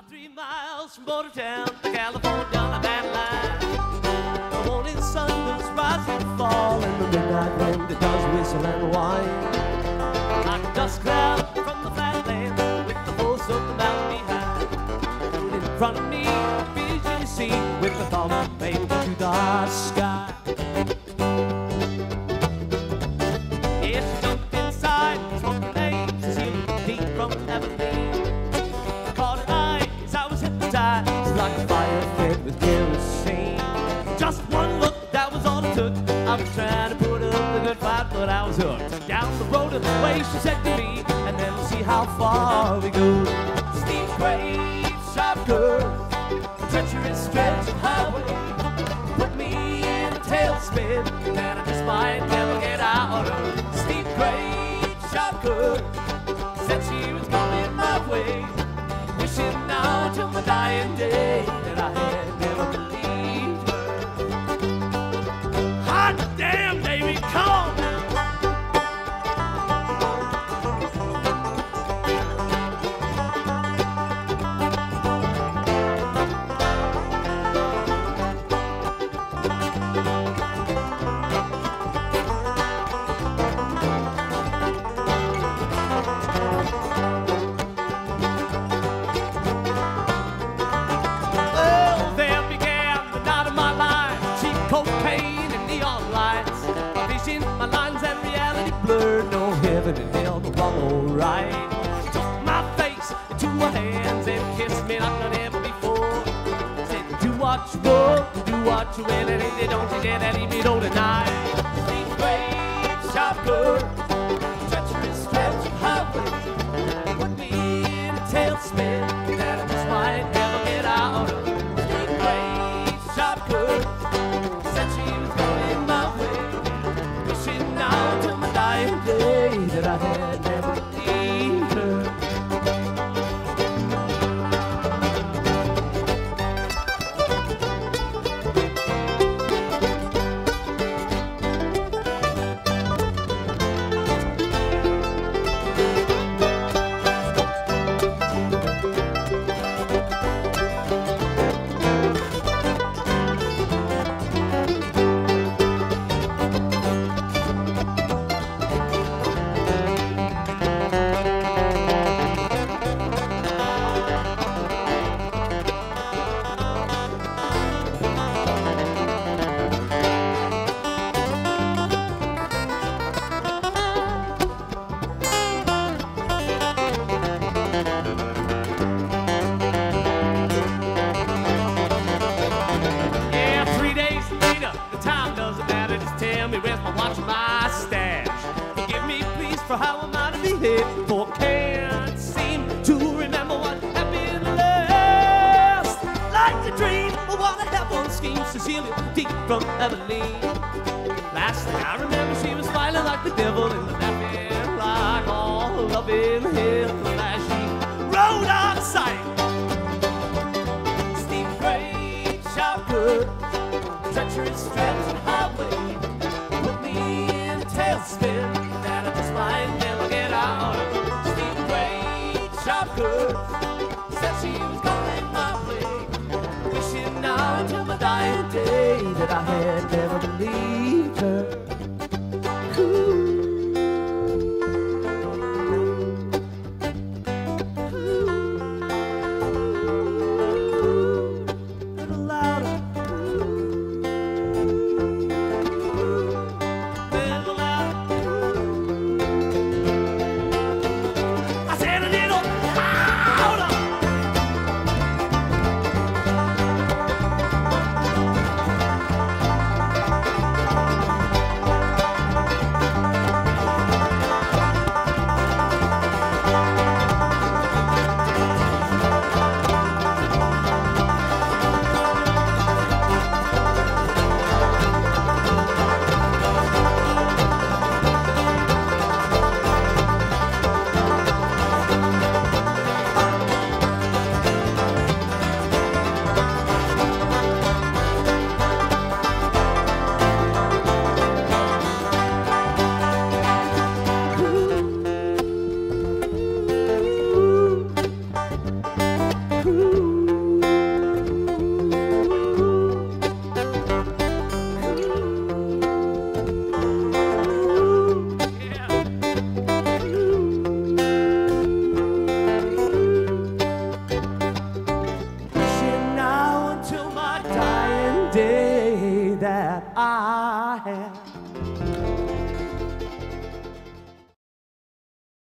3 miles from border town to California on a bad line. The morning sun does rise and fall, and the midnight wind it does whistle and whine. Like a dust cloud from the flatland, with the force of the mountain behind. In front of me, a vision seen, with the thought of made to the sky. Yeah, she jumped inside, smoking haze, Cecilia deep from Abilene. I caught her eyes, I was hypnotized, like a fire fed with kerosene. Just one look, that was all it took. I was trying to put up a good fight, but I was hooked. Down the road of the way she said to me, and then we'll see how far we go. Steep grade, sharp curves, treacherous stretch of highway. Put me in a tailspin that I just might never get out of. Steep grade, sharp curves, said she was coming my way. Wishing now till my dying day that I had never believed her. Hot damn, baby, come on now. My lines and reality blurred, no heaven and hell, but alright. She took my face into her hands and kissed me like never before. Said, do what you want, do what you will, and if you don't, you dare leave me alone tonight. Steep grade, sharp curve, treacherous stretch of highway. Put me in a tailspin that I just might never get out of. Steep grade, sharp curve, said she was going my way. Wishing now till my dying day that I had never believed her. For how am I to be hit? For can't seem to remember what happened last. Like a dream, or what a heaven scheme. Cecilia, deep from Abilene. Last thing I remember, she was smiling like the devil in the laughing like all up in hell as she rode out of sight. Steep grade, sharp curves, treacherous stretch of highway. Put me in a tailspin that I just might never get out of. Steep grade, sharp curves, said she was going my way. Wishing now until my dying day that I had never believed her. Ooh. Little louder. that I had.